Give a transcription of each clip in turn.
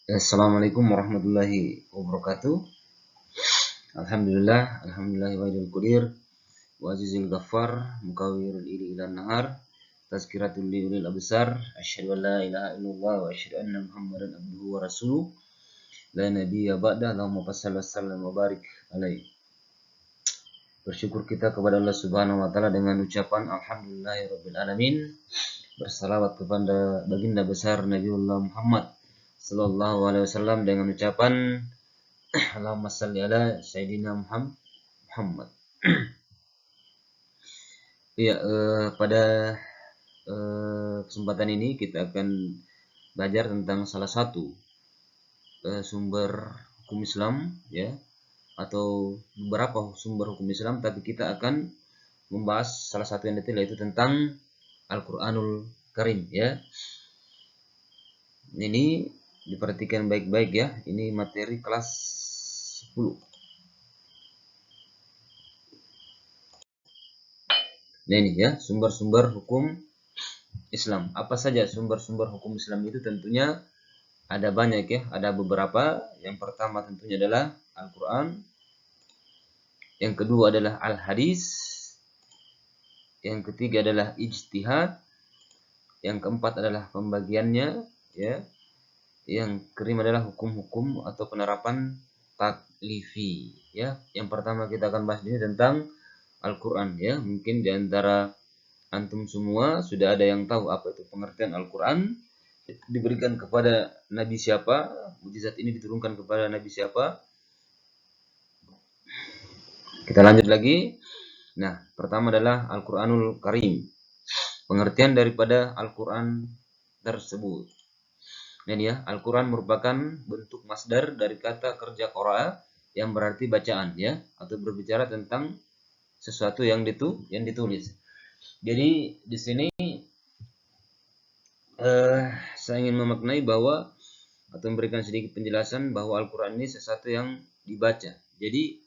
Assalamualaikum warahmatullahi wabarakatuh. Alhamdulillah wajil qadir wa azizil ghaffar mukawwirul ili ilan nahar tazkiratul liulil absar asyhadu an la ilaha illallah wa asyhadu anna muhammadan abduhu wa rasuluh la nabiyya ba'da. Allahumma shalli wa sallim wa barik alaihi. Bersyukur kita kepada Allah Subhanahu wa taala dengan ucapan alhamdulillahirabbil alamin. Bersalawat kepada baginda besar Nabiullah Muhammad sallallahu alaihi wasallam dengan ucapan Allahumma salli ala Sayyidina Muhammad. Ya, pada kesempatan ini kita akan belajar tentang salah satu sumber hukum Islam, ya, atau beberapa sumber hukum Islam, tapi kita akan membahas salah satu yang detail, yaitu tentang Al-Qur'anul Karim, ya. Ini diperhatikan baik-baik ya, ini materi kelas 10. Nah ini ya, sumber-sumber hukum Islam. Apa saja sumber-sumber hukum Islam itu? Tentunya ada banyak ya, ada beberapa. Yang pertama tentunya adalah Al-Quran. Yang kedua adalah Al-Hadis. Yang ketiga adalah ijtihad. Yang keempat adalah pembagiannya, ya. Yang kelima adalah hukum-hukum atau penerapan taklifi, ya. Yang pertama kita akan bahas ini tentang Al-Quran, ya. Mungkin di antara antum semua sudah ada yang tahu apa itu pengertian Al-Quran. Diberikan kepada Nabi siapa? Mukjizat ini diturunkan kepada Nabi siapa? Kita lanjut lagi. Nah, pertama adalah Al-Quranul Karim. Pengertian daripada Al-Quran tersebut. Ini ya, Al-Quran merupakan bentuk masdar dari kata kerja qara'a yang berarti bacaan, ya, atau berbicara tentang sesuatu yang ditulis. Jadi di sini saya ingin memaknai bahwa atau memberikan sedikit penjelasan bahwa Al-Quran ini sesuatu yang dibaca. Jadi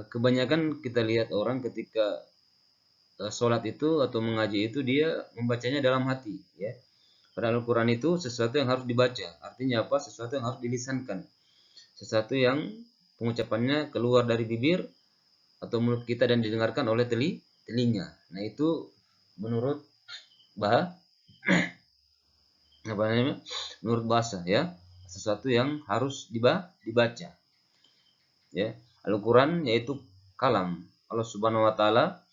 kebanyakan kita lihat orang ketika sholat itu atau mengaji itu dia membacanya dalam hati, ya. Padahal Al-Quran itu sesuatu yang harus dibaca. Artinya apa? Sesuatu yang harus dilisankan. Sesuatu yang pengucapannya keluar dari bibir atau mulut kita dan didengarkan oleh telinga. Nah itu menurut menurut bahasa, ya, sesuatu yang harus dibaca, ya. Al-Quran yaitu kalam Allah Subhanahu wa taala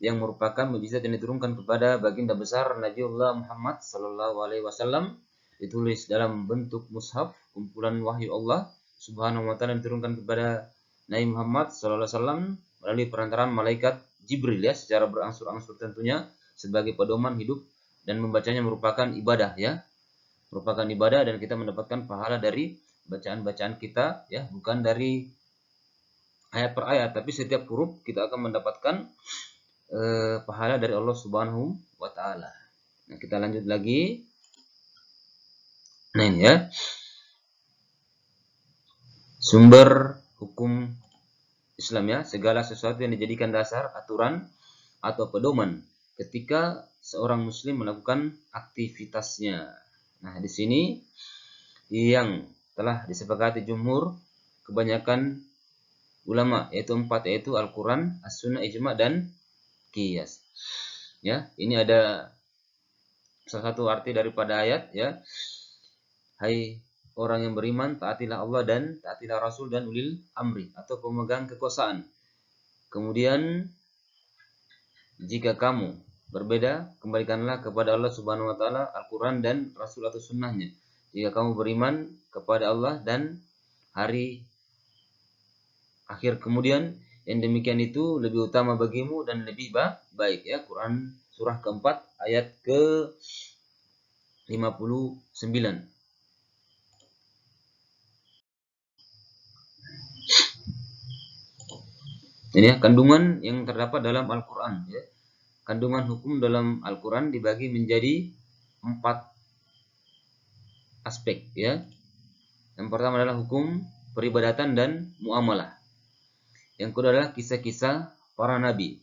yang merupakan mukjizat yang diturunkan kepada baginda besar Nabiullah Muhammad sallallahu alaihi wasallam, ditulis dalam bentuk mushaf, kumpulan wahyu Allah Subhanahu wa taala yang diturunkan kepada Nabi Muhammad sallallahu alaihi wasallam melalui perantaraan malaikat Jibril, ya, secara berangsur-angsur tentunya sebagai pedoman hidup, dan membacanya merupakan ibadah, ya. Merupakan ibadah dan kita mendapatkan pahala dari bacaan-bacaan kita, ya, bukan dari ayat per ayat, tapi setiap huruf kita akan mendapatkan pahala dari Allah Subhanahu wa taala. Nah, kita lanjut lagi. Nah, ini ya. Sumber hukum Islam, ya, segala sesuatu yang dijadikan dasar, aturan atau pedoman ketika seorang muslim melakukan aktivitasnya. Nah, di sini yang telah disepakati jumhur kebanyakan ulama yaitu 4, yaitu Al-Quran, As-Sunnah, Ijma' dan Qiyas. Ya, ini ada salah satu arti daripada ayat, ya. Hai orang yang beriman, taatilah Allah dan taatilah Rasul dan ulil amri atau pemegang kekuasaan. Kemudian jika kamu berbeda, kembalikanlah kepada Allah Subhanahu wa taala Al-Quran dan Rasul atau sunnahnya. Jika kamu beriman kepada Allah dan hari akhir, kemudian yang demikian itu lebih utama bagimu dan lebih baik, ya. Quran surah keempat ayat ke-59. Ini ya, kandungan yang terdapat dalam Al-Quran, ya. Kandungan hukum dalam Al-Quran dibagi menjadi 4 aspek, ya. Yang pertama adalah hukum peribadatan dan muamalah. Yang kedua adalah kisah-kisah para nabi.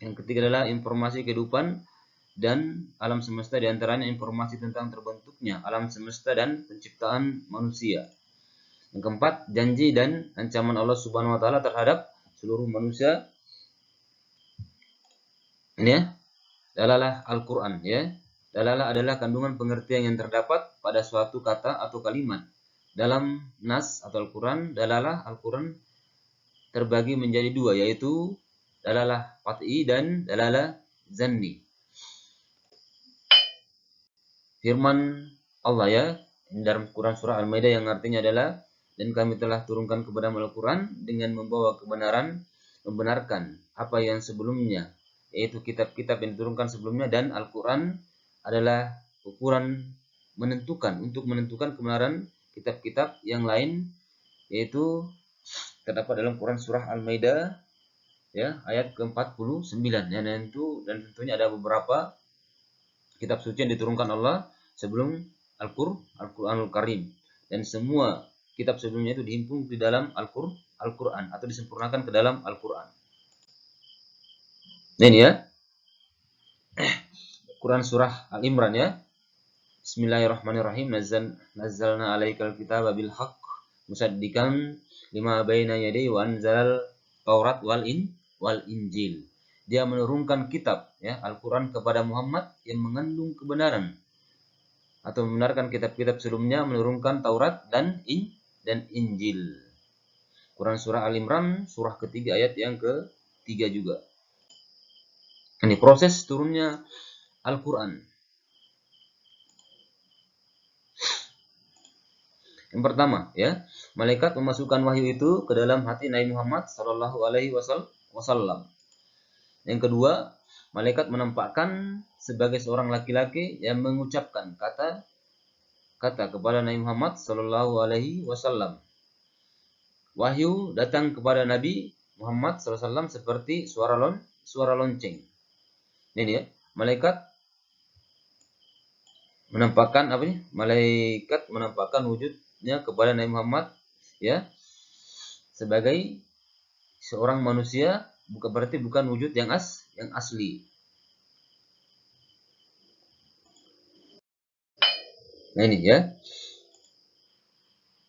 Yang ketiga adalah informasi kehidupan dan alam semesta, diantaranya informasi tentang terbentuknya alam semesta dan penciptaan manusia. Yang keempat, janji dan ancaman Allah Subhanahu wa taala terhadap seluruh manusia. Ini ya, dalalah Al-Qur'an ya. Dalalah adalah kandungan pengertian yang terdapat pada suatu kata atau kalimat. Dalam nas atau Al-Qur'an, dalalah Al-Qur'an terbagi menjadi dua, yaitu dalalah qat'i dan dalalah zanni. Firman Allah ya dalam Quran surah Al-Maidah yang artinya adalah, dan kami telah turunkan kepada Al-Quran dengan membawa kebenaran, membenarkan apa yang sebelumnya, yaitu kitab-kitab yang diturunkan sebelumnya, dan Al-Quran adalah ukuran untuk menentukan kebenaran kitab-kitab yang lain, yaitu terdapat dalam Quran surah Al-Maidah ya ayat ke-49 ya, dan tentunya ada beberapa kitab suci yang diturunkan Allah sebelum Al-Quranul Karim, dan semua kitab sebelumnya itu dihimpun di dalam Al-Quran atau disempurnakan ke dalam Al-Quran. Nah ini ya, Quran surah Al-Imran ya. Bismillahirrahmanirrahim. Nazzalna alaikal kitaba bil haqq musaddiqan lima baina yadayhi wa anzalal Taurat wal Injil. Dia menurunkan kitab ya Al-Quran kepada Muhammad yang mengandung kebenaran atau membenarkan kitab-kitab sebelumnya, menurunkan Taurat dan Injil. Quran surah Al-Imran surah ketiga ayat yang ketiga juga. Ini proses turunnya Al-Quran. Yang pertama ya, malaikat memasukkan wahyu itu ke dalam hati Nabi Muhammad Shallallahu Alaihi Wasallam. Yang kedua, malaikat menampakkan sebagai seorang laki-laki yang mengucapkan kata kepada Nabi Muhammad Sallallahu Alaihi Wasallam. Wahyu datang kepada Nabi Muhammad Sallallahu Alaihi Wasallam seperti suara lonceng. Ini ya, malaikat menampakkan Malaikat menampakkan wujudnya kepada Nabi Muhammad ya sebagai seorang manusia, bukan wujud yang asli. Nah ini ya,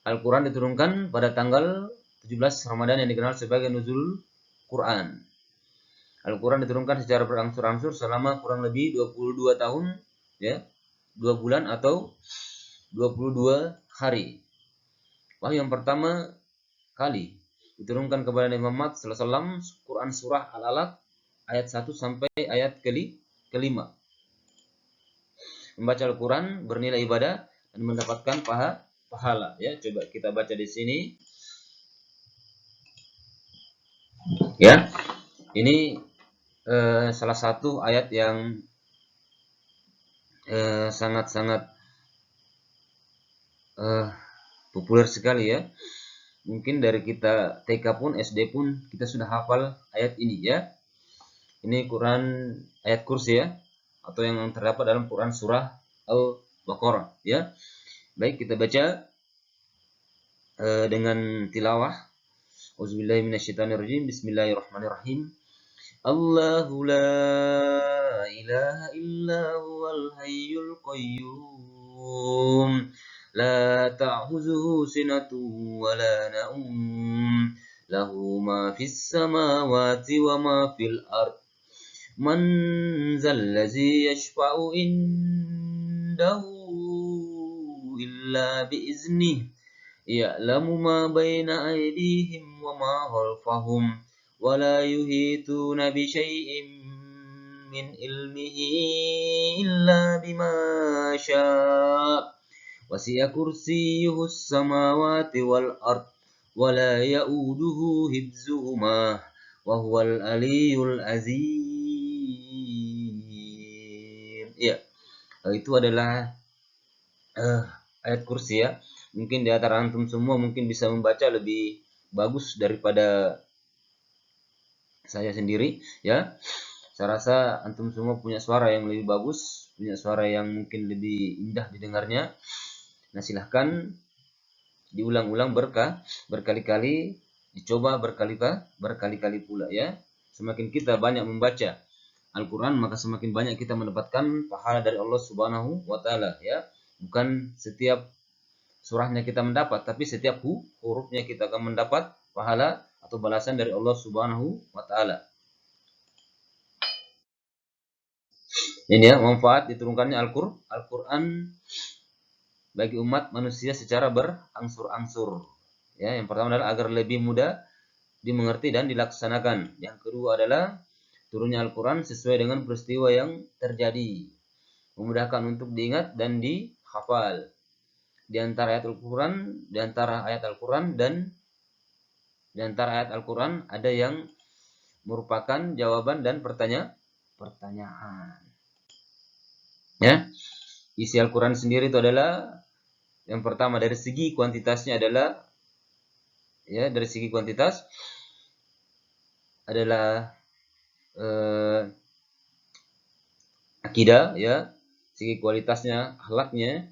Al-Quran diturunkan pada tanggal 17 Ramadan yang dikenal sebagai Nuzul Quran. Al-Quran diturunkan secara berangsur-angsur selama kurang lebih 22 tahun ya, 2 bulan atau 22 hari. Wahyu yang pertama kali diturunkan kepada Nabi Muhammad sallallahu alaihi wasallam Quran surah Al-Alaq ayat 1 sampai ayat ke-5. Membaca Al-Quran bernilai ibadah dan mendapatkan pahala ya. Coba kita baca di sini ya. Ini salah satu ayat yang sangat-sangat populer sekali ya. Mungkin dari kita TK pun, SD pun kita sudah hafal ayat ini ya. Ini Quran ayat kursi ya, atau yang terdapat dalam Quran surah Al-Baqarah ya. Baik, kita baca dengan tilawah. Auzubillahi minasyaitonirrajim. Bismillahirrahmanirrahim. Allahu la ilaha illa huwal hayyul qayyum. La ta'khuzuhu sinatun wa la naum. Lahu ma fis samawati wa ma fil ard. Man zallazi yashfa'u indahu illa biiznih. Ya'lamu ma baina aydihim wa ma khalfahum. Wa la yuhituna bi syai'in min ilmihi illa bima syaa'. Wasi'a kursiyyuhus samawati wal ard wa la ya'uduhu hifdzuhuma wa huwal aliyyul azim. Ya, itu adalah ayat kursi ya. Mungkin di antara antum semua mungkin bisa membaca lebih bagus daripada saya sendiri ya. Saya rasa antum semua punya suara yang lebih bagus, punya suara yang mungkin lebih indah didengarnya. Nah, silahkan diulang-ulang berkali-kali, dicoba berkali-kali pula ya. Semakin kita banyak membaca Al-Quran, maka semakin banyak kita mendapatkan pahala dari Allah Subhanahu wa Ta'ala, ya. Bukan setiap surahnya kita mendapat, tapi setiap hurufnya kita akan mendapat pahala atau balasan dari Allah Subhanahu wa Ta'ala. Ini ya, manfaat diturunkannya Al-Quran bagi umat manusia secara berangsur-angsur. Ya, yang pertama adalah agar lebih mudah dimengerti dan dilaksanakan. Yang kedua adalah turunnya Al-Quran sesuai dengan peristiwa yang terjadi, memudahkan untuk diingat dan dihafal. Di antara ayat Al-Quran ada yang merupakan jawaban dan pertanyaan. Ya, isi Al-Quran sendiri itu adalah yang pertama dari segi kuantitasnya adalah, ya, dari segi kuantitas adalah akidah, ya, segi kualitasnya akhlaknya,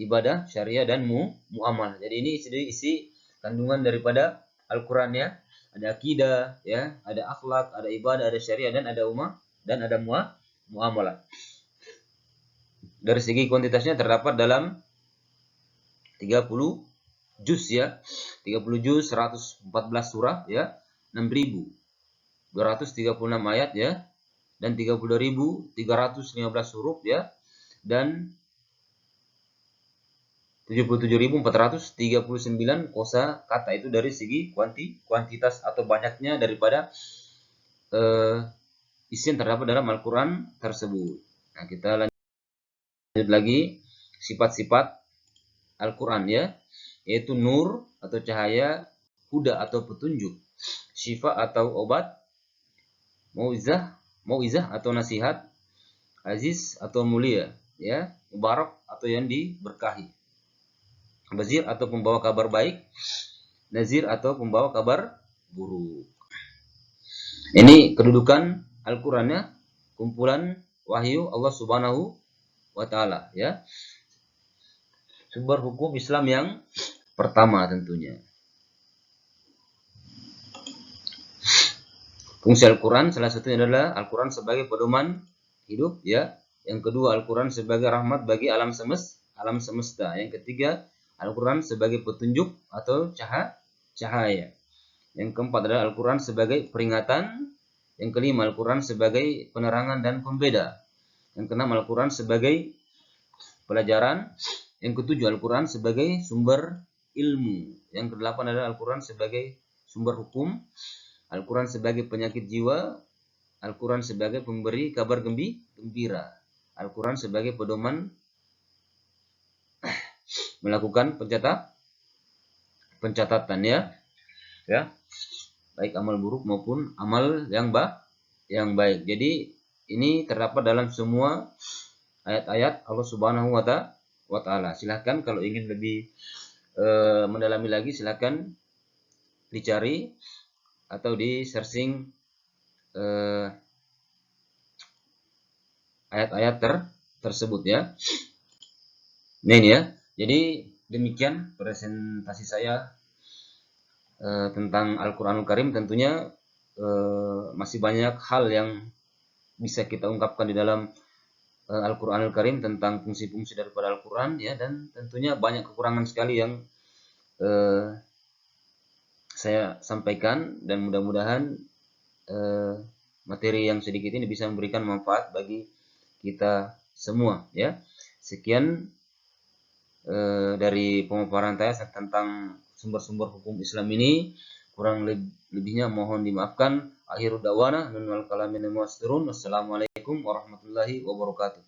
ibadah, syariah, dan muamalah. Jadi ini isi kandungan daripada Al-Quran, ya. Ada akidah, ya, ada akhlak, ada ibadah, ada syariah, dan ada muamalah. Dari segi kuantitasnya terdapat dalam 30 juz, ya. 30 juz, 114 surah, ya. 6.236 ayat, ya. Dan 32.315 huruf, ya. Dan 77.439 kosa kata. Itu dari segi kuantitas atau banyaknya daripada isi yang terdapat dalam Al-Quran tersebut. Nah, kita lanjut lagi sifat-sifat Al-Quran, ya, yaitu nur atau cahaya, huda atau petunjuk, syifa atau obat, mauizah atau nasihat, aziz atau mulia, ya, mubarak atau yang diberkahi, bazir atau pembawa kabar baik, nazir atau pembawa kabar buruk. Ini kedudukan Al-Qurannya, kumpulan wahyu Allah Subhanahu wa Ta'ala, ya. Sumber hukum Islam yang pertama tentunya. Fungsi Al-Quran salah satunya adalah Al-Quran sebagai pedoman hidup, ya. Yang kedua, Al-Quran sebagai rahmat bagi alam semesta. Yang ketiga, Al-Quran sebagai petunjuk atau cahaya. Yang keempat adalah Al-Quran sebagai peringatan. Yang kelima, Al-Quran sebagai penerangan dan pembeda. Yang keenam, Al-Quran sebagai pelajaran. Yang ketujuh, Al-Quran sebagai sumber ilmu. Yang kedelapan adalah Al-Quran sebagai sumber hukum. Al-Quran sebagai penyakit jiwa. Al-Quran sebagai pemberi kabar gembira. Al-Quran sebagai pedoman melakukan pencatatan, ya. Ya. Baik amal buruk maupun amal yang baik. Jadi ini terdapat dalam semua ayat-ayat Allah Subhanahu wa Ta'ala. Silahkan kalau ingin lebih mendalami lagi, silahkan dicari atau di searching ayat-ayat tersebut, ya. Nah, ini, ya. Jadi demikian presentasi saya tentang Al-Quranul Karim. Tentunya masih banyak hal yang bisa kita ungkapkan di dalam Al-Quranul Karim tentang fungsi-fungsi daripada Al-Quran, ya, dan tentunya banyak kekurangan sekali yang saya sampaikan, dan mudah-mudahan materi yang sedikit ini bisa memberikan manfaat bagi kita semua, ya. Sekian dari pemaparan saya tentang sumber-sumber hukum Islam ini. Kurang lebihnya mohon dimaafkan. Akhirul dawana minal kalamin wastirun. Wassalamualaikum warahmatullahi wabarakatuh.